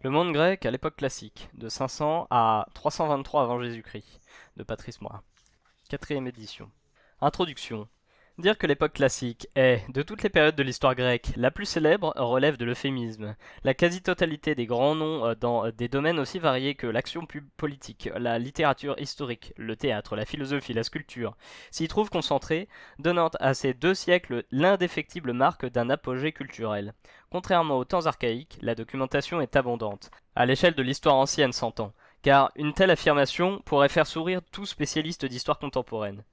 Le monde grec à l'époque classique, de 500 à 323 avant Jésus-Christ, de Patrice Morin. Quatrième édition. Introduction. Dire que l'époque classique est, de toutes les périodes de l'histoire grecque, la plus célèbre relève de l'euphémisme. La quasi-totalité des grands noms dans des domaines aussi variés que l'action politique, la littérature historique, le théâtre, la philosophie, la sculpture, s'y trouvent concentrés, donnant à ces 2 siècles l'indéfectible marque d'un apogée culturel. Contrairement aux temps archaïques, la documentation est abondante, à l'échelle de l'histoire ancienne s'entend, car une telle affirmation pourrait faire sourire tout spécialiste d'histoire contemporaine.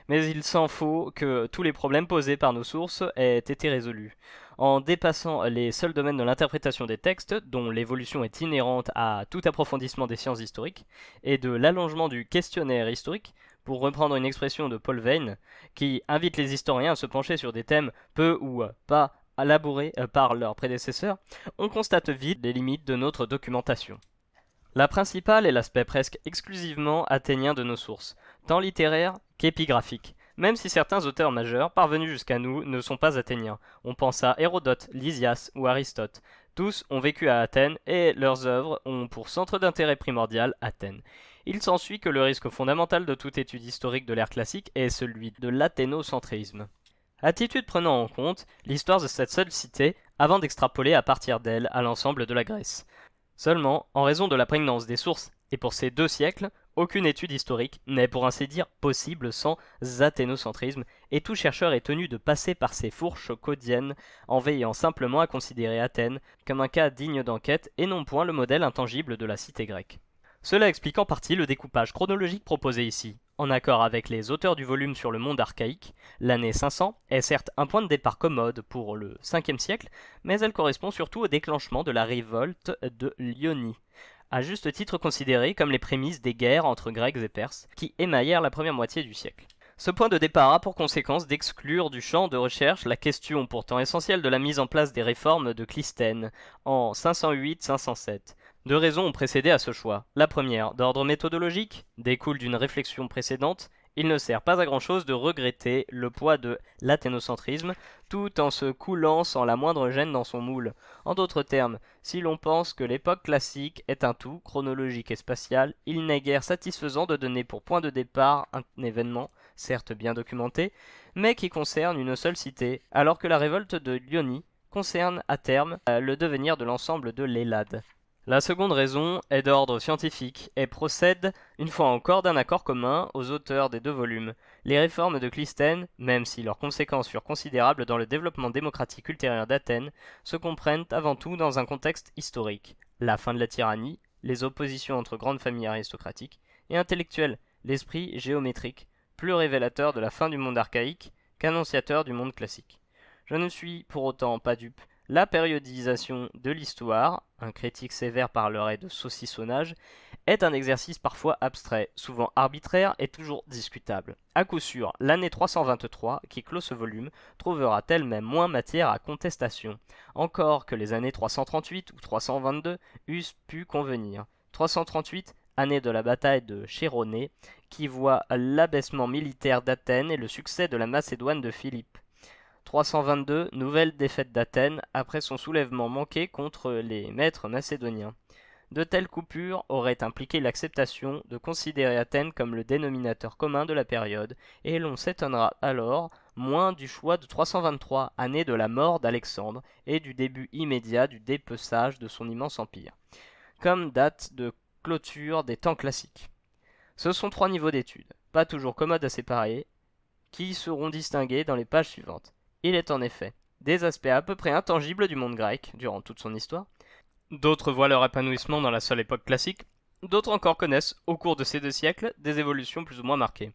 Mais il s'en faut que tous les problèmes posés par nos sources aient été résolus. En dépassant les seuls domaines de l'interprétation des textes, dont l'évolution est inhérente à tout approfondissement des sciences historiques, et de l'allongement du questionnaire historique, pour reprendre une expression de Paul Veyne, qui invite les historiens à se pencher sur des thèmes peu ou pas élaborés par leurs prédécesseurs, on constate vite les limites de notre documentation. La principale est l'aspect presque exclusivement athénien de nos sources, tant littéraires qu'épigraphiques, même si certains auteurs majeurs parvenus jusqu'à nous ne sont pas athéniens. On pense à Hérodote, Lysias ou Aristote. Tous ont vécu à Athènes et leurs œuvres ont pour centre d'intérêt primordial Athènes. Il s'ensuit que le risque fondamental de toute étude historique de l'ère classique est celui de l'athénocentrisme. Attitude prenant en compte l'histoire de cette seule cité avant d'extrapoler à partir d'elle à l'ensemble de la Grèce. Seulement, en raison de la prégnance des sources, et pour ces 2 siècles, aucune étude historique n'est pour ainsi dire possible sans athénocentrisme, et tout chercheur est tenu de passer par ces fourches codiennes en veillant simplement à considérer Athènes comme un cas digne d'enquête et non point le modèle intangible de la cité grecque. Cela explique en partie le découpage chronologique proposé ici. En accord avec les auteurs du volume sur le monde archaïque, l'année 500 est certes un point de départ commode pour le 5e siècle, mais elle correspond surtout au déclenchement de la révolte de Lyonie, à juste titre considérée comme les prémices des guerres entre Grecs et Perses, qui émaillèrent la première moitié du siècle. Ce point de départ a pour conséquence d'exclure du champ de recherche la question pourtant essentielle de la mise en place des réformes de Clisthène en 508-507. 2 raisons ont précédé à ce choix. La première, d'ordre méthodologique, découle d'une réflexion précédente. Il ne sert pas à grand-chose de regretter le poids de l'athénocentrisme, tout en se coulant sans la moindre gêne dans son moule. En d'autres termes, si l'on pense que l'époque classique est un tout, chronologique et spatial, il n'est guère satisfaisant de donner pour point de départ un événement, certes bien documenté, mais qui concerne une seule cité, alors que la révolte de Lyonie concerne à terme le devenir de l'ensemble de l'Hellade. La seconde raison est d'ordre scientifique et procède, une fois encore, d'un accord commun aux auteurs des 2 volumes. Les réformes de Clisthène, même si leurs conséquences furent considérables dans le développement démocratique ultérieur d'Athènes, se comprennent avant tout dans un contexte historique. La fin de la tyrannie, les oppositions entre grandes familles aristocratiques, et intellectuelles, l'esprit géométrique, plus révélateur de la fin du monde archaïque qu'annonciateur du monde classique. Je ne suis pour autant pas dupe. La périodisation de l'histoire, un critique sévère parlerait de saucissonnage, est un exercice parfois abstrait, souvent arbitraire et toujours discutable. À coup sûr, l'année 323, qui clôt ce volume, trouvera elle-même moins matière à contestation, encore que les années 338 ou 322 eussent pu convenir. 338, année de la bataille de Chéronée, qui voit l'abaissement militaire d'Athènes et le succès de la Macédoine de Philippe. 322, nouvelle défaite d'Athènes après son soulèvement manqué contre les maîtres macédoniens. De telles coupures auraient impliqué l'acceptation de considérer Athènes comme le dénominateur commun de la période, et l'on s'étonnera alors moins du choix de 323, année de la mort d'Alexandre, et du début immédiat du dépeçage de son immense empire, comme date de clôture des temps classiques. Ce sont 3 niveaux d'études, pas toujours commodes à séparer, qui seront distingués dans les pages suivantes. Il est en effet des aspects à peu près intangibles du monde grec durant toute son histoire. D'autres voient leur épanouissement dans la seule époque classique. D'autres encore connaissent, au cours de ces 2 siècles, des évolutions plus ou moins marquées.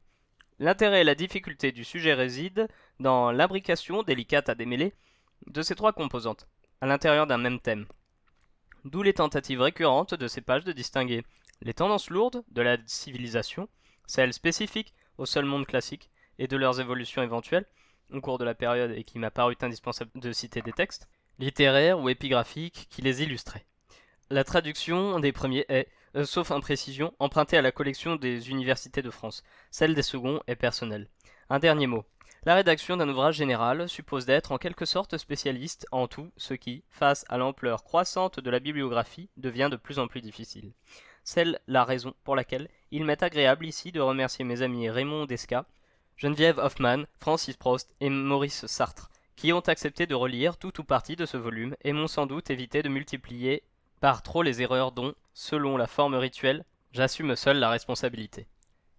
L'intérêt et la difficulté du sujet résident dans l'imbrication, délicate à démêler, de ces 3 composantes, à l'intérieur d'un même thème. D'où les tentatives récurrentes de ces pages de distinguer les tendances lourdes de la civilisation, celles spécifiques au seul monde classique, et de leurs évolutions éventuelles, au cours de la période et qui m'a paru indispensable de citer des textes, littéraires ou épigraphiques qui les illustraient. La traduction des premiers est, sauf imprécision, empruntée à la collection des universités de France. Celle des seconds est personnelle. Un dernier mot. La rédaction d'un ouvrage général suppose d'être en quelque sorte spécialiste en tout ce qui, face à l'ampleur croissante de la bibliographie, devient de plus en plus difficile. C'est la raison pour laquelle il m'est agréable ici de remercier mes amis Raymond Desca, Geneviève Hoffmann, Francis Prost et Maurice Sartre, qui ont accepté de relire tout ou partie de ce volume et m'ont sans doute évité de multiplier par trop les erreurs dont, selon la forme rituelle, j'assume seul la responsabilité.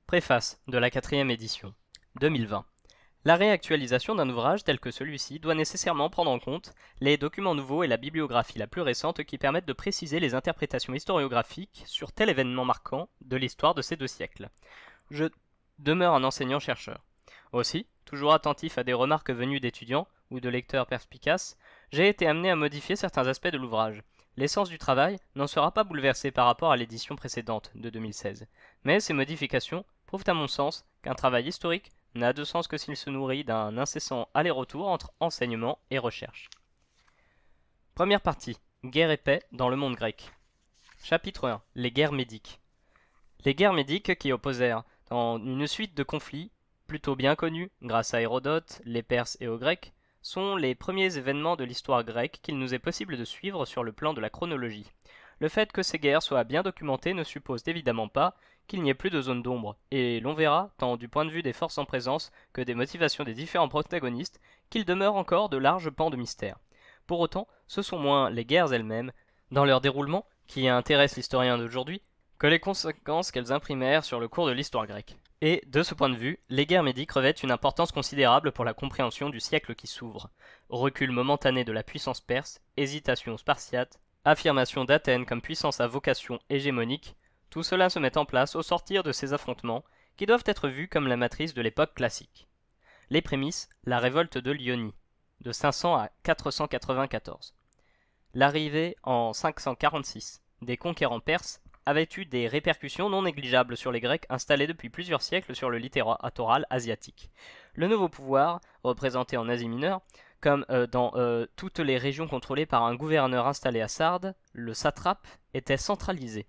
Préface de la 4e édition, 2020. La réactualisation d'un ouvrage tel que celui-ci doit nécessairement prendre en compte les documents nouveaux et la bibliographie la plus récente qui permettent de préciser les interprétations historiographiques sur tel événement marquant de l'histoire de ces 2 siècles. Je demeure un enseignant-chercheur. Aussi, toujours attentif à des remarques venues d'étudiants ou de lecteurs perspicaces, j'ai été amené à modifier certains aspects de l'ouvrage. L'essence du travail n'en sera pas bouleversée par rapport à l'édition précédente de 2016, mais ces modifications prouvent à mon sens qu'un travail historique n'a de sens que s'il se nourrit d'un incessant aller-retour entre enseignement et recherche. Première partie. Guerre et paix dans le monde grec. Chapitre 1. Les guerres médiques. Les guerres médiques qui opposèrent, dans une suite de conflits, plutôt bien connus grâce à Hérodote, les Perses et aux Grecs, sont les premiers événements de l'histoire grecque qu'il nous est possible de suivre sur le plan de la chronologie. Le fait que ces guerres soient bien documentées ne suppose évidemment pas qu'il n'y ait plus de zone d'ombre, et l'on verra, tant du point de vue des forces en présence que des motivations des différents protagonistes, qu'il demeure encore de larges pans de mystère. Pour autant, ce sont moins les guerres elles-mêmes, dans leur déroulement, qui intéressent l'historien d'aujourd'hui, que les conséquences qu'elles imprimèrent sur le cours de l'histoire grecque. Et, de ce point de vue, les guerres médiques revêtent une importance considérable pour la compréhension du siècle qui s'ouvre. Recul momentané de la puissance perse, hésitation spartiate, affirmation d'Athènes comme puissance à vocation hégémonique, tout cela se met en place au sortir de ces affrontements qui doivent être vus comme la matrice de l'époque classique. Les prémices, la révolte de l'Ionie, de 500 à 494. L'arrivée en 546 des conquérants perses avait eu des répercussions non négligeables sur les Grecs installés depuis plusieurs siècles sur le littoral asiatique. Le nouveau pouvoir, représenté en Asie mineure, comme dans toutes les régions contrôlées par un gouverneur installé à Sardes, le satrape était centralisé.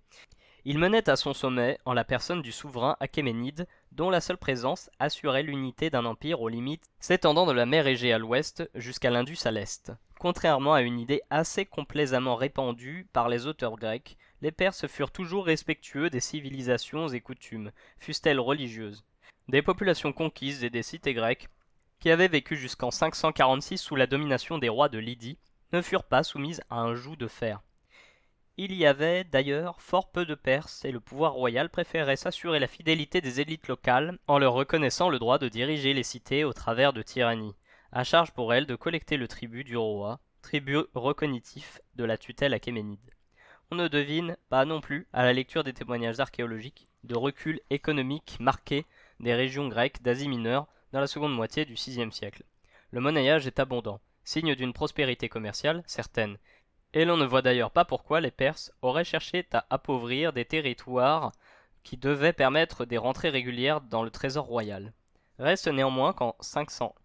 Il menait à son sommet en la personne du souverain Achéménide, dont la seule présence assurait l'unité d'un empire aux limites s'étendant de la mer Égée à l'ouest jusqu'à l'Indus à l'est. Contrairement à une idée assez complaisamment répandue par les auteurs grecs, les Perses furent toujours respectueux des civilisations et coutumes, fussent-elles religieuses. Des populations conquises et des cités grecques, qui avaient vécu jusqu'en 546 sous la domination des rois de Lydie, ne furent pas soumises à un joug de fer. Il y avait d'ailleurs fort peu de Perses et le pouvoir royal préférait s'assurer la fidélité des élites locales en leur reconnaissant le droit de diriger les cités au travers de tyrannies, à charge pour elles de collecter le tribut du roi, tribut recognitif de la tutelle achéménide. On ne devine pas non plus, à la lecture des témoignages archéologiques, de recul économique marqué des régions grecques d'Asie mineure dans la seconde moitié du VIe siècle. Le monnayage est abondant, signe d'une prospérité commerciale certaine, et l'on ne voit d'ailleurs pas pourquoi les Perses auraient cherché à appauvrir des territoires qui devaient permettre des rentrées régulières dans le trésor royal. Reste néanmoins qu'en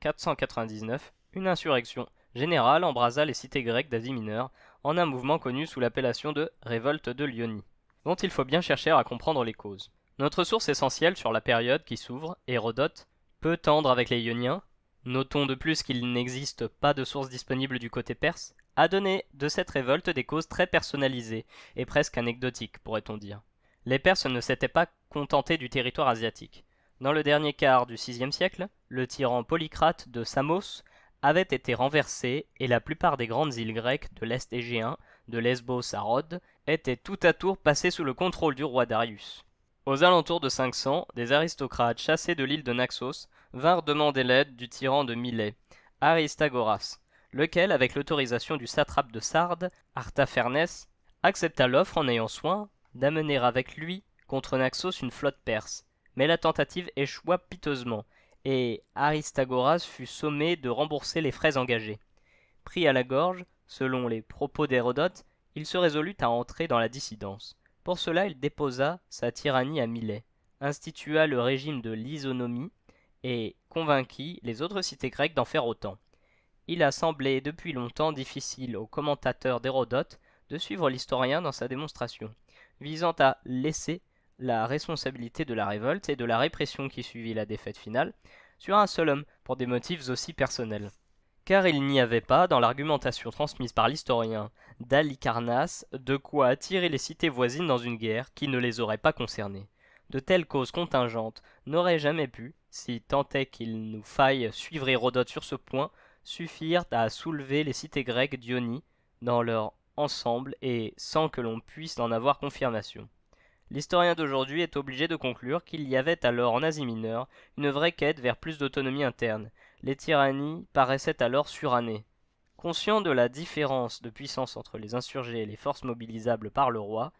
499, une insurrection générale embrasa les cités grecques d'Asie mineure en un mouvement connu sous l'appellation de révolte de l'Ionie, dont il faut bien chercher à comprendre les causes. Notre source essentielle sur la période qui s'ouvre, Hérodote, peut tendre avec les Ioniens. Notons de plus qu'il n'existe pas de source disponible du côté perse, a donné de cette révolte des causes très personnalisées et presque anecdotiques, pourrait-on dire. Les Perses ne s'étaient pas contentés du territoire asiatique. Dans le dernier quart du VIe siècle, le tyran Polycrate de Samos avait été renversé et la plupart des grandes îles grecques de l'Est égéen, de Lesbos à Rhodes, étaient tout à tour passées sous le contrôle du roi Darius. Aux alentours de 500, des aristocrates chassés de l'île de Naxos vinrent demander l'aide du tyran de Milet, Aristagoras, lequel, avec l'autorisation du satrape de Sardes, Artaphernès, accepta l'offre en ayant soin d'amener avec lui contre Naxos une flotte perse. Mais la tentative échoua piteusement, et Aristagoras fut sommé de rembourser les frais engagés. Pris à la gorge, selon les propos d'Hérodote, il se résolut à entrer dans la dissidence. Pour cela, il déposa sa tyrannie à Milet, institua le régime de l'isonomie et convainquit les autres cités grecques d'en faire autant. Il a semblé depuis longtemps difficile aux commentateurs d'Hérodote de suivre l'historien dans sa démonstration, visant à laisser la responsabilité de la révolte et de la répression qui suivit la défaite finale sur un seul homme pour des motifs aussi personnels. Car il n'y avait pas, dans l'argumentation transmise par l'historien d'Halicarnasse, de quoi attirer les cités voisines dans une guerre qui ne les aurait pas concernées. De telles causes contingentes n'auraient jamais pu, si tant est qu'il nous faille suivre Hérodote sur ce point, suffire à soulever les cités grecques d'Ionie dans leur ensemble et sans que l'on puisse en avoir confirmation. L'historien d'aujourd'hui est obligé de conclure qu'il y avait alors en Asie mineure une vraie quête vers plus d'autonomie interne. Les tyrannies paraissaient alors surannées. Conscient de la différence de puissance entre les insurgés et les forces mobilisables par le roi,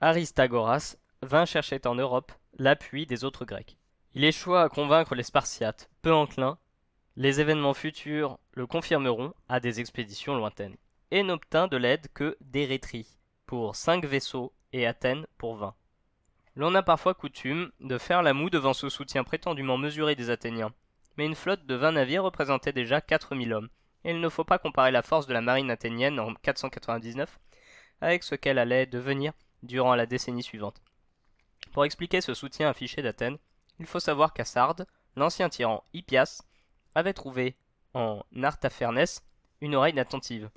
Aristagoras vint chercher en Europe l'appui des autres Grecs. Il échoua à convaincre les Spartiates, peu enclins, les événements futurs le confirmeront, à des expéditions lointaines, et n'obtint de l'aide que d'Érétrie, pour 5 vaisseaux, et Athènes pour 20. L'on a parfois coutume de faire la moue devant ce soutien prétendument mesuré des Athéniens, mais une flotte de 20 navires représentait déjà 4000 hommes, et il ne faut pas comparer la force de la marine athénienne en 499 avec ce qu'elle allait devenir durant la décennie suivante. Pour expliquer ce soutien affiché d'Athènes, il faut savoir qu'à Sardes, l'ancien tyran Hippias avait trouvé en Artaphernes une oreille attentive.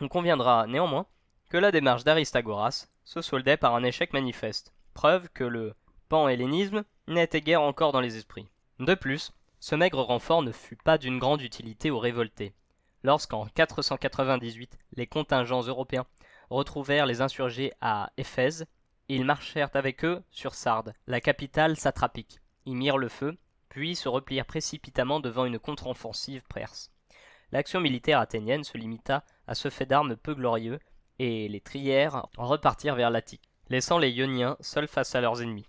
On conviendra néanmoins que la démarche d'Aristagoras se soldait par un échec manifeste, preuve que le pan-hellénisme n'était guère encore dans les esprits. De plus, ce maigre renfort ne fut pas d'une grande utilité aux révoltés. Lorsqu'en 498 les contingents européens retrouvèrent les insurgés à Éphèse, ils marchèrent avec eux sur Sardes, la capitale satrapique, y mirent le feu, puis se replièrent précipitamment devant une contre-offensive perse. L'action militaire athénienne se limita à ce fait d'armes peu glorieux, et les trières repartirent vers l'Attique, laissant les Ioniens seuls face à leurs ennemis.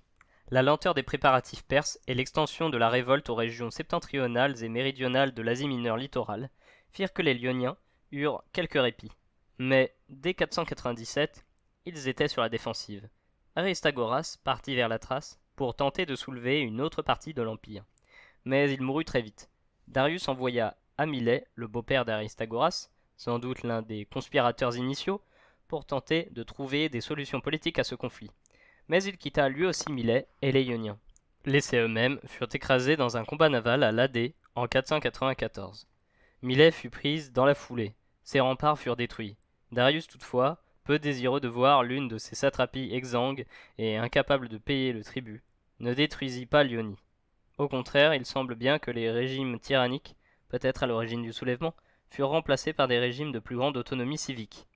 La lenteur des préparatifs perses et l'extension de la révolte aux régions septentrionales et méridionales de l'Asie mineure littorale firent que les Ioniens eurent quelques répits. Mais dès 497, ils étaient sur la défensive. Aristagoras partit vers la Thrace pour tenter de soulever une autre partie de l'Empire. Mais il mourut très vite. Darius envoya Amylais, le beau-père d'Aristagoras, sans doute l'un des conspirateurs initiaux, pour tenter de trouver des solutions politiques à ce conflit. Mais il quitta lui aussi Milet et les Ioniens. Laissés eux-mêmes, furent écrasés dans un combat naval à Ladée en 494. Milet fut prise dans la foulée. Ses remparts furent détruits. Darius, toutefois, peu désireux de voir l'une de ses satrapies exsangues et incapable de payer le tribut, ne détruisit pas l'Ionie. Au contraire, il semble bien que les régimes tyranniques, peut-être à l'origine du soulèvement, furent remplacés par des régimes de plus grande autonomie civique.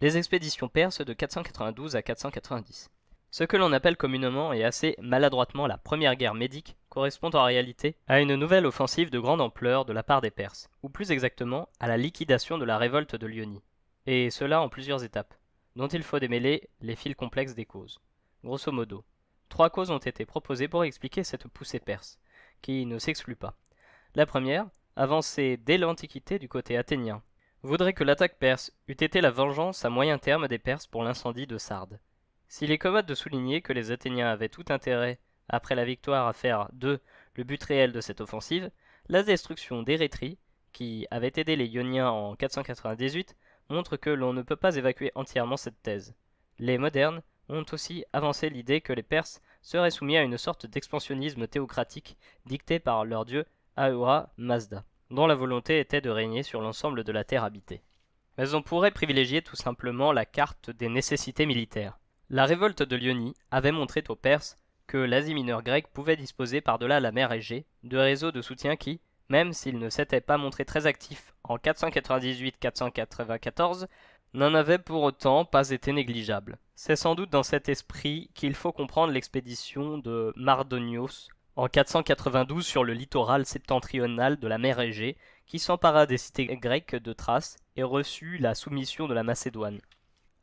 Les expéditions perses de 492 à 490. Ce que l'on appelle communément et assez maladroitement la première guerre médique correspond en réalité à une nouvelle offensive de grande ampleur de la part des Perses, ou plus exactement à la liquidation de la révolte de l'Ionie, et cela en plusieurs étapes, dont il faut démêler les fils complexes des causes. Grosso modo, 3 causes ont été proposées pour expliquer cette poussée perse, qui ne s'exclut pas. La première, avancée dès l'Antiquité du côté athénien, voudrait que l'attaque perse eût été la vengeance à moyen terme des Perses pour l'incendie de Sardes. S'il est commode de souligner que les Athéniens avaient tout intérêt, après la victoire, à faire d'eux le but réel de cette offensive, la destruction d'Érétrie, qui avait aidé les Ioniens en 498, montre que l'on ne peut pas évacuer entièrement cette thèse. Les modernes ont aussi avancé l'idée que les Perses seraient soumis à une sorte d'expansionnisme théocratique dicté par leur dieu Ahura Mazda, dont la volonté était de régner sur l'ensemble de la terre habitée. Mais on pourrait privilégier tout simplement la carte des nécessités militaires. La révolte de l'Ionie avait montré aux Perses que l'Asie mineure grecque pouvait disposer par-delà la mer Égée de réseaux de soutien qui, même s'ils ne s'étaient pas montrés très actifs en 498-494, n'en avaient pour autant pas été négligeables. C'est sans doute dans cet esprit qu'il faut comprendre l'expédition de Mardonios en 492 sur le littoral septentrional de la mer Égée, qui s'empara des cités grecques de Thrace et reçut la soumission de la Macédoine.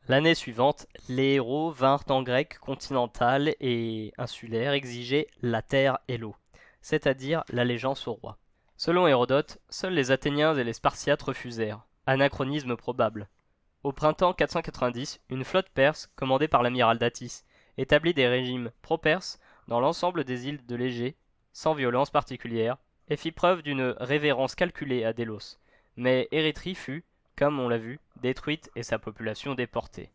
L'année suivante, les héros vinrent en Grèce continentale et insulaire exiger la terre et l'eau, c'est-à-dire l'allégeance au roi. Selon Hérodote, seuls les Athéniens et les Spartiates refusèrent, anachronisme probable. Au printemps 490, une flotte perse, commandée par l'amiral Datis, établit des régimes pro-perses dans l'ensemble des îles de l'Égée, sans violence particulière, et fit preuve d'une révérence calculée à Délos. Mais Érétrie fut, comme on l'a vu, détruite et sa population déportée.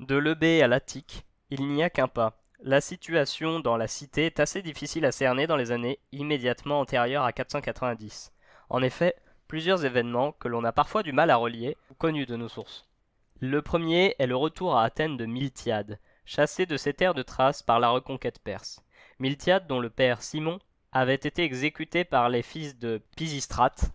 De l'Eubée à l'Attique, il n'y a qu'un pas, La situation dans la cité est assez difficile à cerner dans les années immédiatement antérieures à 490. En effet, plusieurs événements que l'on a parfois du mal à relier sont connus de nos sources. Le premier est le retour à Athènes de Miltiade, chassé de ses terres de Thrace par la reconquête perse. Miltiade, dont le père Simon avait été exécuté par les fils de Pisistrate.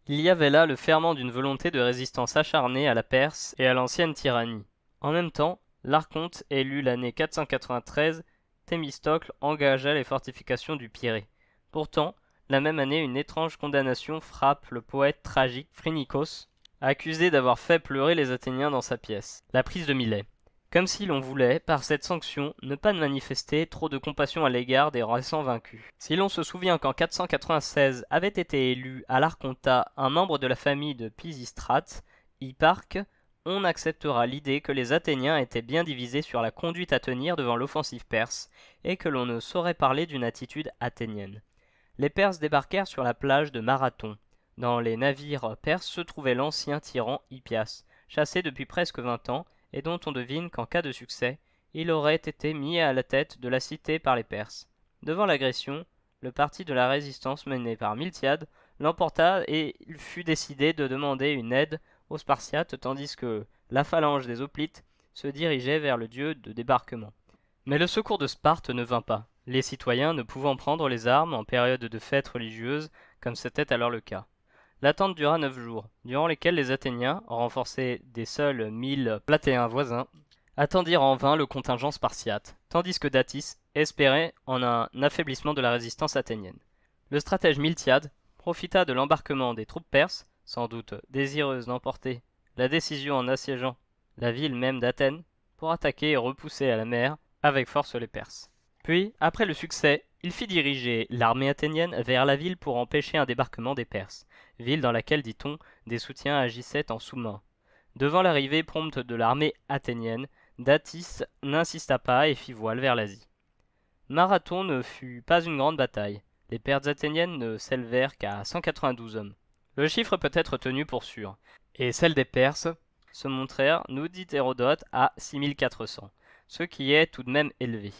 Il y avait là le ferment d'une volonté de résistance acharnée à la Perse et à l'ancienne tyrannie. En même temps, l'archonte élu l'année 493, Thémistocle engagea les fortifications du Pirée. Pourtant, la même année, une étrange condamnation frappe le poète tragique Phrynikos, accusé d'avoir fait pleurer les Athéniens dans sa pièce, la prise de Milet. Comme si l'on voulait, par cette sanction, ne pas manifester trop de compassion à l'égard des récents vaincus. Si l'on se souvient qu'en 496 avait été élu à l'Arcontat un membre de la famille de Pisistrate, Hipparque, on acceptera l'idée que les Athéniens étaient bien divisés sur la conduite à tenir devant l'offensive perse, et que l'on ne saurait parler d'une attitude athénienne. Les Perses débarquèrent sur la plage de Marathon. Dans les navires perses se trouvait l'ancien tyran Hippias, chassé depuis presque 20 ans, et dont on devine qu'en cas de succès, il aurait été mis à la tête de la cité par les Perses. Devant l'agression, le parti de la résistance mené par Miltiade l'emporta et il fut décidé de demander une aide aux Spartiates tandis que la phalange des Hoplites se dirigeait vers le lieu de débarquement. Mais le secours de Sparte ne vint pas, les citoyens ne pouvant prendre les armes en période de fête religieuse comme c'était alors le cas. L'attente dura 9 jours, durant lesquels les Athéniens, renforcés des seuls 1000 Platéens voisins, attendirent en vain le contingent spartiate, tandis que Datis espérait en un affaiblissement de la résistance athénienne. Le stratège Miltiade profita de l'embarquement des troupes perses, sans doute désireuses d'emporter la décision en assiégeant la ville même d'Athènes, pour attaquer et repousser à la mer avec force les Perses. Puis, après le succès, il fit diriger l'armée athénienne vers la ville pour empêcher un débarquement des Perses, ville dans laquelle, dit-on, des soutiens agissaient en sous-main. Devant l'arrivée prompte de l'armée athénienne, Datis n'insista pas et fit voile vers l'Asie. Marathon ne fut pas une grande bataille. Les pertes athéniennes ne s'élevèrent qu'à 192 hommes. Le chiffre peut être tenu pour sûr, et celles des Perses se montrèrent, nous dit Hérodote, à 6400, ce qui est tout de même élevé.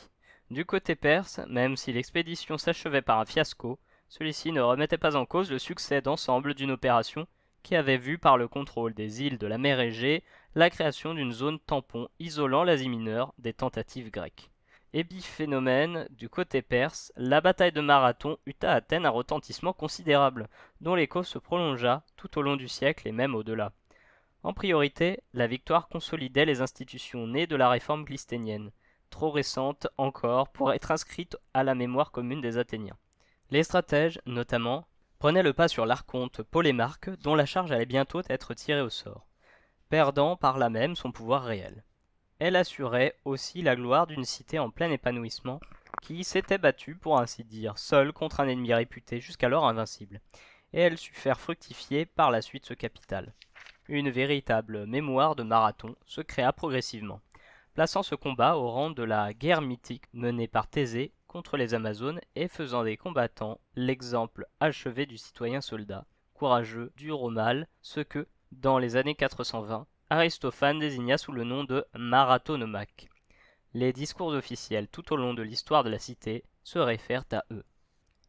Du côté perse, même si l'expédition s'achevait par un fiasco, celui-ci ne remettait pas en cause le succès d'ensemble d'une opération qui avait vu par le contrôle des îles de la mer Égée la création d'une zone tampon isolant l'Asie mineure des tentatives grecques. Épiphénomène du côté perse, la bataille de Marathon eut à Athènes un retentissement considérable, dont l'écho se prolongea tout au long du siècle et même au-delà. En priorité, la victoire consolidait les institutions nées de la réforme clisténienne, trop récente encore pour être inscrite à la mémoire commune des Athéniens. Les stratèges, notamment, prenaient le pas sur l'archonte Polémarque, dont la charge allait bientôt être tirée au sort, perdant par là même son pouvoir réel. Elle assurait aussi la gloire d'une cité en plein épanouissement, qui s'était battue, pour ainsi dire, seule contre un ennemi réputé jusqu'alors invincible, et elle sut faire fructifier par la suite ce capital. Une véritable mémoire de Marathon se créa progressivement, plaçant ce combat au rang de la guerre mythique menée par Thésée contre les Amazones et faisant des combattants l'exemple achevé du citoyen soldat, courageux, dur au mal, ce que, dans les années 420, Aristophane désigna sous le nom de Marathonomaque. Les discours officiels tout au long de l'histoire de la cité se réfèrent à eux.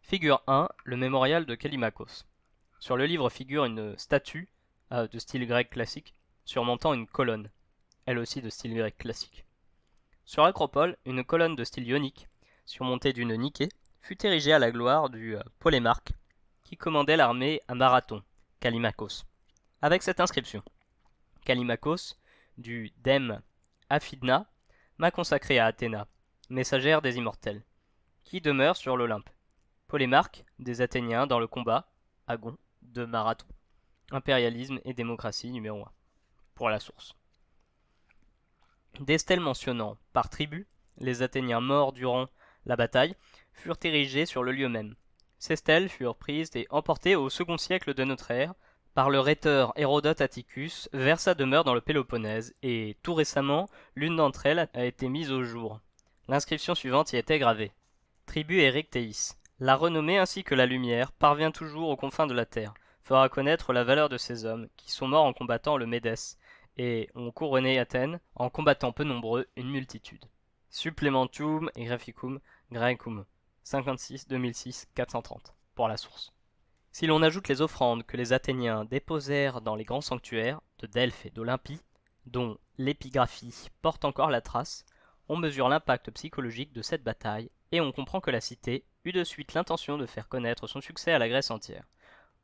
Figure 1, le mémorial de Callimachos. Sur le livre figure une statue de style grec classique, surmontant une colonne, elle aussi de style grec classique. Sur l'acropole, une colonne de style ionique, surmontée d'une niquée, fut érigée à la gloire du Polémarque, qui commandait l'armée à Marathon, Callimachos, avec cette inscription. Callimachos, du Dème Aphidna, m'a consacré à Athéna, messagère des immortels, qui demeure sur l'Olympe. Polémarque, des Athéniens dans le combat, Agon, de Marathon. Impérialisme et démocratie numéro 1. Pour la source. Des stèles mentionnant, par tribu, les Athéniens morts durant la bataille, furent érigées sur le lieu même. Ces stèles furent prises et emportées au second siècle de notre ère par le rhéteur Hérodote Atticus vers sa demeure dans le Péloponnèse, et tout récemment, l'une d'entre elles a été mise au jour. L'inscription suivante y était gravée. Tribu Érectéis. La renommée ainsi que la lumière parvient toujours aux confins de la terre, fera connaître la valeur de ces hommes qui sont morts en combattant le Médès, et ont couronné Athènes en combattant peu nombreux une multitude. Supplementum Graphicum Graecum, 56 2006 430, pour la source. Si l'on ajoute les offrandes que les Athéniens déposèrent dans les grands sanctuaires de Delphes et d'Olympie, dont l'épigraphie porte encore la trace, on mesure l'impact psychologique de cette bataille et on comprend que la cité eut de suite l'intention de faire connaître son succès à la Grèce entière.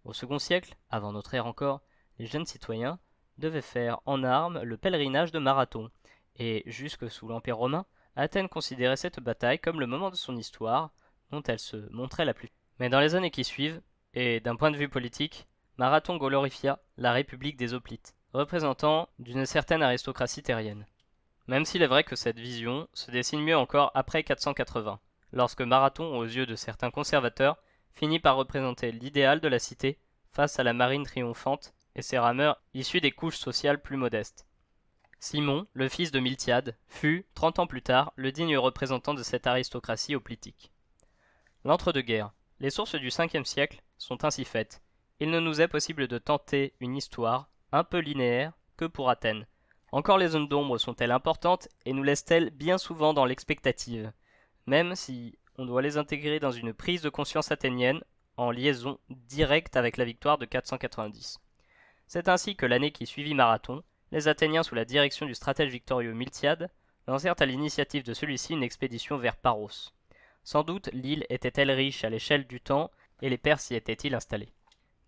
Au second siècle, avant notre ère encore, les jeunes citoyens devaient faire en armes le pèlerinage de Marathon, et jusque sous l'Empire romain, Athènes considérait cette bataille comme le moment de son histoire dont elle se montrait la plus. Mais dans les années qui suivent, et d'un point de vue politique, Marathon glorifia la République des Hoplites, représentant d'une certaine aristocratie terrienne. Même s'il est vrai que cette vision se dessine mieux encore après 480, lorsque Marathon, aux yeux de certains conservateurs, finit par représenter l'idéal de la cité face à la marine triomphante et ses rameurs issus des couches sociales plus modestes. Simon, le fils de Miltiade, fut, 30 ans plus tard, le digne représentant de cette aristocratie hoplitique. L'entre-deux-guerres. Les sources du 5e siècle sont ainsi faites. Il ne nous est possible de tenter une histoire un peu linéaire que pour Athènes. Encore les zones d'ombre sont-elles importantes et nous laissent-elles bien souvent dans l'expectative, même si on doit les intégrer dans une prise de conscience athénienne en liaison directe avec la victoire de 490. C'est ainsi que l'année qui suivit Marathon, les Athéniens sous la direction du stratège victorieux Miltiade lancèrent à l'initiative de celui-ci une expédition vers Paros. Sans doute l'île était-elle riche à l'échelle du temps et les Perses y étaient-ils installés.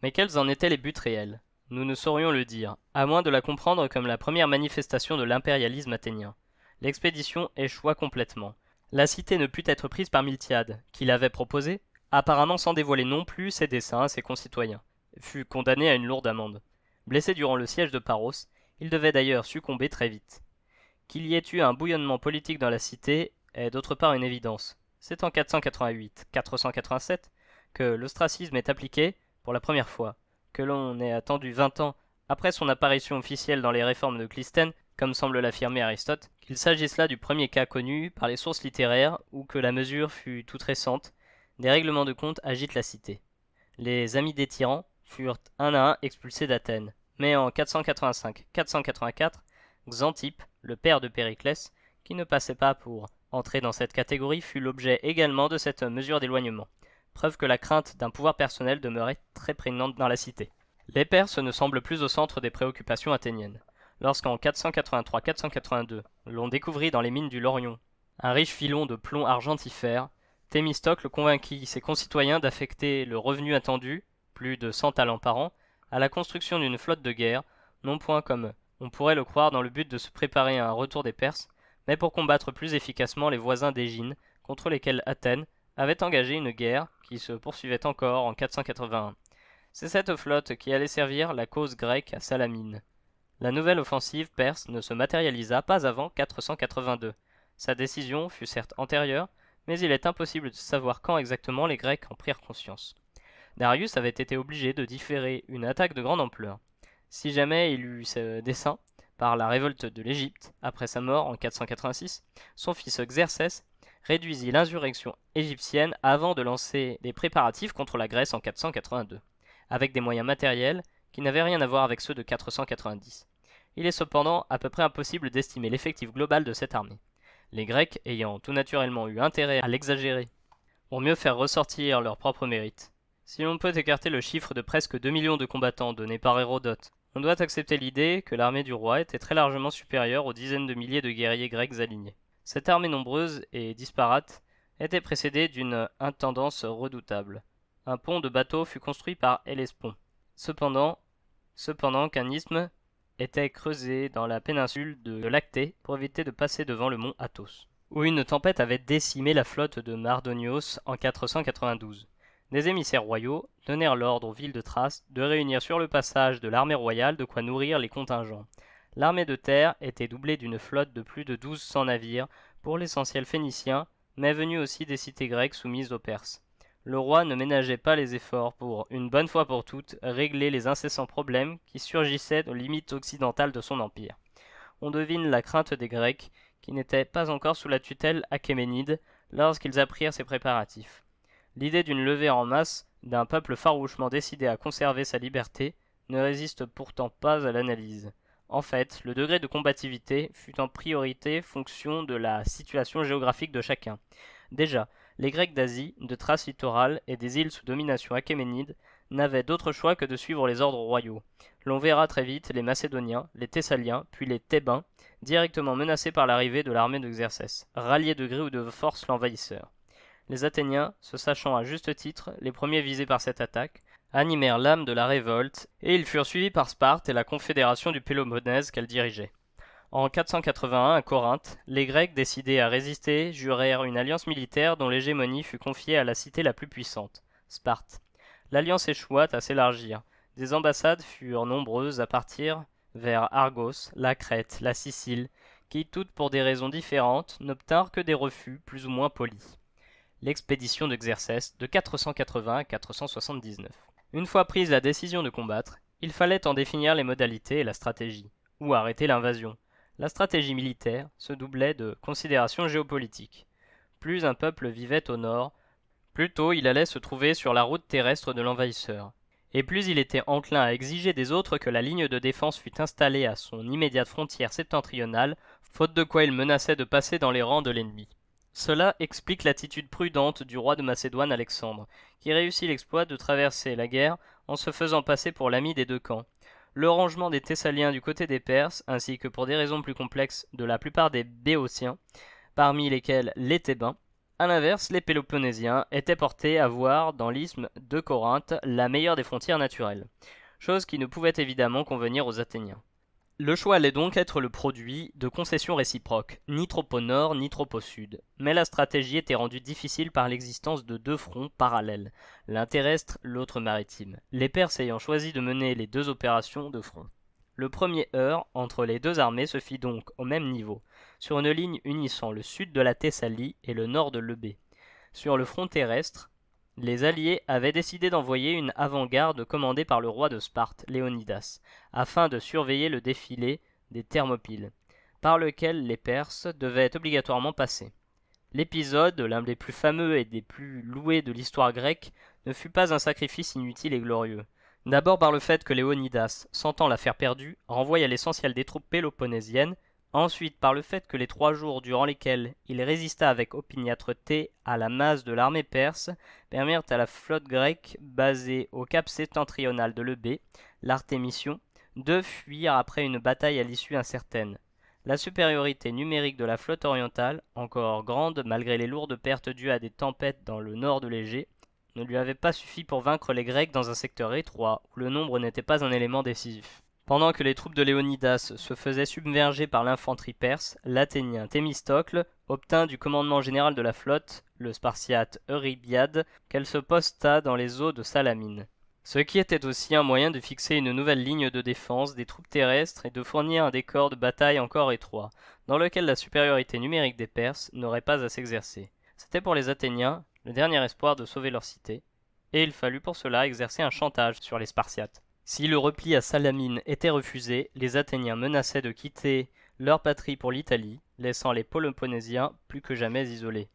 Mais quels en étaient les buts réels ? Nous ne saurions le dire, à moins de la comprendre comme la première manifestation de l'impérialisme athénien. L'expédition échoua complètement. La cité ne put être prise par Miltiade, qui l'avait proposée, apparemment sans dévoiler non plus ses desseins à ses concitoyens, fut condamné à une lourde amende. Blessé durant le siège de Paros, il devait d'ailleurs succomber très vite. Qu'il y ait eu un bouillonnement politique dans la cité est d'autre part une évidence. C'est en 488-487 que l'ostracisme est appliqué pour la première fois, que l'on ait attendu 20 ans après son apparition officielle dans les réformes de Clisthène, comme semble l'affirmer Aristote, qu'il s'agisse là du premier cas connu par les sources littéraires ou que la mesure fut toute récente, des règlements de compte agitent la cité. Les amis des tyrans furent un à un expulsés d'Athènes, mais en 485-484, Xanthippe, le père de Périclès, qui ne passait pas pour entrer dans cette catégorie, fut l'objet également de cette mesure d'éloignement, preuve que la crainte d'un pouvoir personnel demeurait très prégnante dans la cité. Les Perses ne semblent plus au centre des préoccupations athéniennes. Lorsqu'en 483-482, l'on découvrit dans les mines du Laurion un riche filon de plomb argentifère, Thémistocle convainquit ses concitoyens d'affecter le revenu attendu, plus de 100 talents par an, à la construction d'une flotte de guerre, non point comme on pourrait le croire dans le but de se préparer à un retour des Perses, mais pour combattre plus efficacement les voisins d'Égine, contre lesquels Athènes avait engagé une guerre qui se poursuivait encore en 481. C'est cette flotte qui allait servir la cause grecque à Salamine. La nouvelle offensive perse ne se matérialisa pas avant 482. Sa décision fut certes antérieure, mais il est impossible de savoir quand exactement les Grecs en prirent conscience. Darius avait été obligé de différer une attaque de grande ampleur. Si jamais il eut ce dessein, par la révolte de l'Égypte, après sa mort en 486, son fils Xerxès réduisit l'insurrection égyptienne avant de lancer des préparatifs contre la Grèce en 482, avec des moyens matériels qui n'avaient rien à voir avec ceux de 490. Il est cependant à peu près impossible d'estimer l'effectif global de cette armée, les Grecs ayant tout naturellement eu intérêt à l'exagérer pour mieux faire ressortir leurs propres mérites. Si l'on peut écarter le chiffre de presque 2 millions de combattants donné par Hérodote, on doit accepter l'idée que l'armée du roi était très largement supérieure aux dizaines de milliers de guerriers grecs alignés. Cette armée nombreuse et disparate était précédée d'une intendance redoutable. Un pont de bateaux fut construit par Hellespont. Cependant qu'un isthme était creusé dans la péninsule de Lactée pour éviter de passer devant le mont Athos, où une tempête avait décimé la flotte de Mardonios en 492. Des émissaires royaux donnèrent l'ordre aux villes de Thrace de réunir sur le passage de l'armée royale de quoi nourrir les contingents. L'armée de terre était doublée d'une flotte de plus de 1200 navires, pour l'essentiel phéniciens, mais venus aussi des cités grecques soumises aux Perses. Le roi ne ménageait pas les efforts pour, une bonne fois pour toutes, régler les incessants problèmes qui surgissaient aux limites occidentales de son empire. On devine la crainte des Grecs, qui n'étaient pas encore sous la tutelle achéménide lorsqu'ils apprirent ces préparatifs. L'idée d'une levée en masse d'un peuple farouchement décidé à conserver sa liberté ne résiste pourtant pas à l'analyse. En fait, le degré de combativité fut en priorité fonction de la situation géographique de chacun. Déjà, les Grecs d'Asie, de Thrace littorale et des îles sous domination achéménide n'avaient d'autre choix que de suivre les ordres royaux. L'on verra très vite les Macédoniens, les Thessaliens, puis les Thébains, directement menacés par l'arrivée de l'armée de Xerxès, rallier de gré ou de force l'envahisseur. Les Athéniens, se sachant à juste titre les premiers visés par cette attaque, animèrent l'âme de la révolte, et ils furent suivis par Sparte et la confédération du Péloponnèse qu'elle dirigeait. En 481, à Corinthe, les Grecs, décidés à résister, jurèrent une alliance militaire dont l'hégémonie fut confiée à la cité la plus puissante, Sparte. L'alliance échoua à s'élargir. Des ambassades furent nombreuses à partir vers Argos, la Crète, la Sicile, qui, toutes pour des raisons différentes, n'obtinrent que des refus plus ou moins polis. L'expédition de Xerxès de 480 à 479. Une fois prise la décision de combattre, il fallait en définir les modalités et la stratégie, ou arrêter l'invasion. La stratégie militaire se doublait de considérations géopolitiques. Plus un peuple vivait au nord, plus tôt il allait se trouver sur la route terrestre de l'envahisseur. Et plus il était enclin à exiger des autres que la ligne de défense fût installée à son immédiate frontière septentrionale, faute de quoi il menaçait de passer dans les rangs de l'ennemi. Cela explique l'attitude prudente du roi de Macédoine Alexandre, qui réussit l'exploit de traverser la guerre en se faisant passer pour l'ami des deux camps. Le rangement des Thessaliens du côté des Perses, ainsi que pour des raisons plus complexes de la plupart des Béotiens, parmi lesquels les Thébains. A l'inverse, les Péloponnésiens étaient portés à voir dans l'isthme de Corinthe la meilleure des frontières naturelles, chose qui ne pouvait évidemment convenir aux Athéniens. Le choix allait donc être le produit de concessions réciproques, ni trop au nord ni trop au sud, mais la stratégie était rendue difficile par l'existence de deux fronts parallèles, l'un terrestre, l'autre maritime, les Perses ayant choisi de mener les deux opérations de front. Le premier heurt entre les deux armées se fit donc au même niveau, sur une ligne unissant le sud de la Thessalie et le nord de l'Eubée. Sur le front terrestre, les Alliés avaient décidé d'envoyer une avant-garde commandée par le roi de Sparte, Léonidas, afin de surveiller le défilé des Thermopyles, par lequel les Perses devaient obligatoirement passer. L'épisode, l'un des plus fameux et des plus loués de l'histoire grecque, ne fut pas un sacrifice inutile et glorieux. D'abord par le fait que Léonidas, sentant l'affaire perdue, renvoya l'essentiel des troupes péloponnésiennes, ensuite par le fait que les 3 jours durant lesquels il résista avec opiniâtreté à la masse de l'armée perse permirent à la flotte grecque basée au cap septentrional de l'Eubée, l'Artémission, de fuir après une bataille à l'issue incertaine. La supériorité numérique de la flotte orientale, encore grande malgré les lourdes pertes dues à des tempêtes dans le nord de l'Égée, ne lui avait pas suffi pour vaincre les Grecs dans un secteur étroit où le nombre n'était pas un élément décisif. Pendant que les troupes de Léonidas se faisaient submerger par l'infanterie perse, l'Athénien Thémistocle obtint du commandement général de la flotte, le Spartiate Eurybiade, qu'elle se posta dans les eaux de Salamine. Ce qui était aussi un moyen de fixer une nouvelle ligne de défense des troupes terrestres et de fournir un décor de bataille encore étroit, dans lequel la supériorité numérique des Perses n'aurait pas à s'exercer. C'était pour les Athéniens le dernier espoir de sauver leur cité, et il fallut pour cela exercer un chantage sur les Spartiates. Si le repli à Salamine était refusé, les Athéniens menaçaient de quitter leur patrie pour l'Italie, laissant les Péloponnésiens plus que jamais isolés,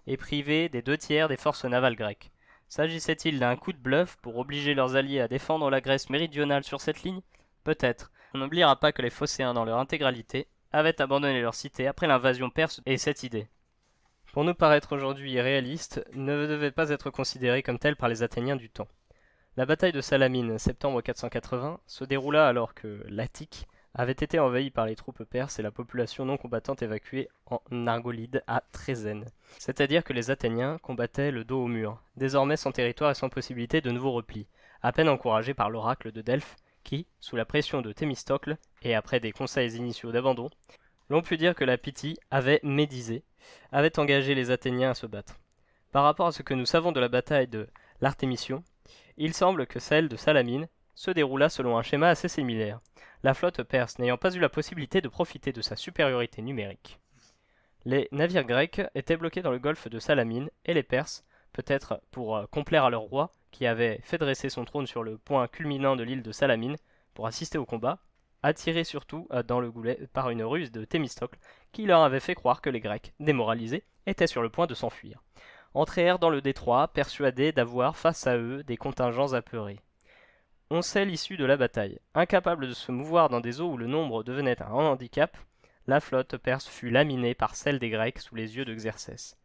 et privés des 2/3 des forces navales grecques. S'agissait-il d'un coup de bluff pour obliger leurs alliés à défendre la Grèce méridionale sur cette ligne? Peut-être. On n'oubliera pas que les Phocéens dans leur intégralité avaient abandonné leur cité après l'invasion perse, et cette idée, pour nous paraître aujourd'hui irréaliste, ne devait pas être considérée comme telle par les Athéniens du temps. La bataille de Salamine, septembre 480, se déroula alors que l'Attique avait été envahie par les troupes perses et la population non combattante évacuée en Argolide à Trézène. C'est-à-dire que les Athéniens combattaient le dos au mur, désormais sans territoire et sans possibilité de nouveau repli, à peine encouragés par l'oracle de Delphes qui, sous la pression de Thémistocle et après des conseils initiaux d'abandon, l'on put dire que la Pythie avait médisé, avait engagé les Athéniens à se battre. Par rapport à ce que nous savons de la bataille de l'Artémission, il semble que celle de Salamine se déroula selon un schéma assez similaire, la flotte perse n'ayant pas eu la possibilité de profiter de sa supériorité numérique. Les navires grecs étaient bloqués dans le golfe de Salamine et les Perses, peut-être pour complaire à leur roi, qui avait fait dresser son trône sur le point culminant de l'île de Salamine pour assister au combat, attirés surtout dans le goulet par une ruse de Thémistocle qui leur avait fait croire que les Grecs, démoralisés, étaient sur le point de s'enfuir. Entrèrent dans le détroit, persuadés d'avoir face à eux des contingents apeurés. On sait l'issue de la bataille. Incapable de se mouvoir dans des eaux où le nombre devenait un handicap, la flotte perse fut laminée par celle des Grecs sous les yeux de Xerxès.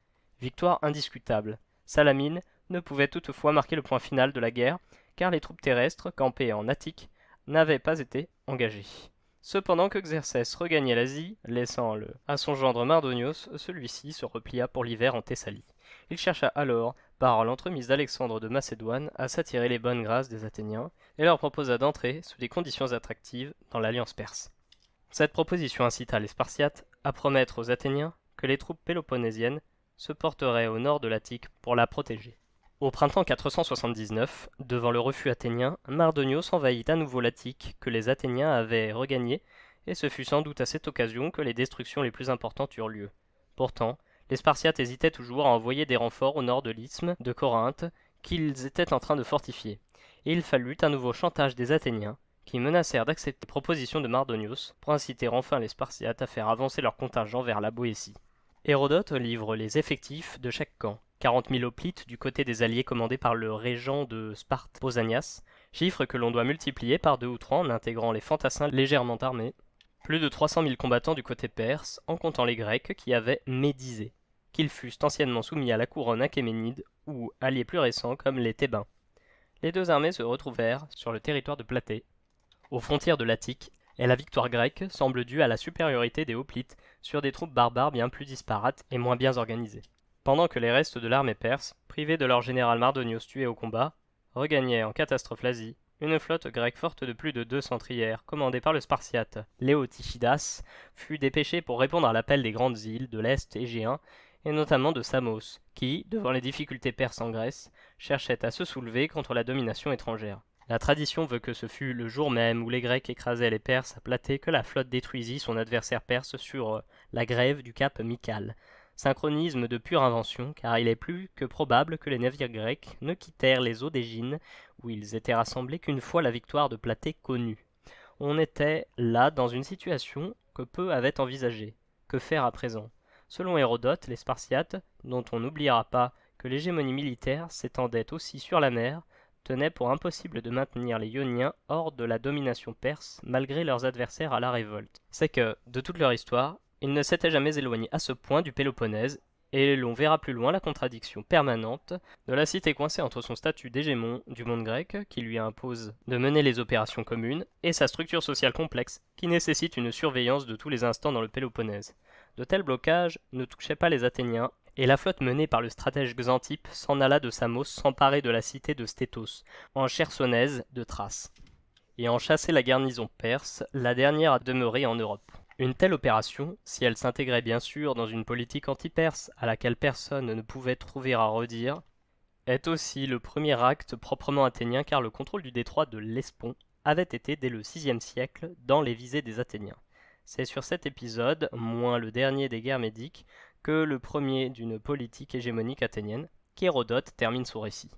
Victoire indiscutable. Salamine ne pouvait toutefois marquer le point final de la guerre, car les troupes terrestres, campées en Attique, n'avaient pas été engagées. Cependant que Xerxès regagnait l'Asie, laissant à son gendre Mardonios, celui-ci se replia pour l'hiver en Thessalie. Il chercha alors, par l'entremise d'Alexandre de Macédoine, à s'attirer les bonnes grâces des Athéniens, et leur proposa d'entrer, sous des conditions attractives, dans l'alliance perse. Cette proposition incita les Spartiates à promettre aux Athéniens que les troupes péloponnésiennes se porteraient au nord de l'Attique pour la protéger. Au printemps 479, devant le refus athénien, Mardonios envahit à nouveau l'Attique que les Athéniens avaient regagnée, et ce fut sans doute à cette occasion que les destructions les plus importantes eurent lieu. Pourtant, les Spartiates hésitaient toujours à envoyer des renforts au nord de l'isthme de Corinthe qu'ils étaient en train de fortifier, et il fallut un nouveau chantage des Athéniens, qui menacèrent d'accepter les propositions de Mardonios pour inciter enfin les Spartiates à faire avancer leur contingent vers la Boétie. Hérodote livre les effectifs de chaque camp. 40 000 hoplites du côté des alliés commandés par le régent de Sparte, Pausanias, chiffre que l'on doit multiplier par 2 ou 3 en intégrant les fantassins légèrement armés. Plus de 300 000 combattants du côté perse, en comptant les Grecs qui avaient médisé, qu'ils fussent anciennement soumis à la couronne achéménide ou alliés plus récents comme les Thébains. Les deux armées se retrouvèrent sur le territoire de Platée, aux frontières de l'Attique, et la victoire grecque semble due à la supériorité des hoplites sur des troupes barbares bien plus disparates et moins bien organisées. Pendant que les restes de l'armée perse, privés de leur général Mardonios tué au combat, regagnaient en catastrophe l'Asie, une flotte grecque forte de plus de 200 trières, commandée par le Spartiate Léotychidas, fut dépêchée pour répondre à l'appel des grandes îles de l'Est égéen, et notamment de Samos, qui, devant les difficultés perses en Grèce, cherchait à se soulever contre la domination étrangère. La tradition veut que ce fut le jour même où les Grecs écrasaient les Perses à Platée que la flotte détruisit son adversaire perse sur la grève du cap Mycale. Synchronisme de pure invention, car il est plus que probable que les navires grecs ne quittèrent les eaux d'Égine, où ils étaient rassemblés qu'une fois la victoire de Platée connue. On était là dans une situation que peu avaient envisagée. Que faire à présent? Selon Hérodote, les Spartiates, dont on n'oubliera pas que l'hégémonie militaire s'étendait aussi sur la mer, tenaient pour impossible de maintenir les Ioniens hors de la domination perse, malgré leurs adversaires à la révolte. C'est que, de toute leur histoire, ils ne s'étaient jamais éloignés à ce point du Péloponnèse, et l'on verra plus loin la contradiction permanente de la cité coincée entre son statut d'hégémon du monde grec, qui lui impose de mener les opérations communes, et sa structure sociale complexe, qui nécessite une surveillance de tous les instants dans le Péloponnèse. De tels blocages ne touchaient pas les Athéniens, et la flotte menée par le stratège Xanthippe s'en alla de Samos s'emparer de la cité de Stétos, en Chersonèse de Thrace, et en chasser la garnison perse, la dernière à demeurer en Europe. Une telle opération, si elle s'intégrait bien sûr dans une politique anti-perse à laquelle personne ne pouvait trouver à redire, est aussi le premier acte proprement athénien car le contrôle du détroit de l'Hellespont avait été dès le VIe siècle dans les visées des Athéniens. C'est sur cet épisode, moins le dernier des guerres médiques, que le premier d'une politique hégémonique athénienne, qu'Hérodote termine son récit.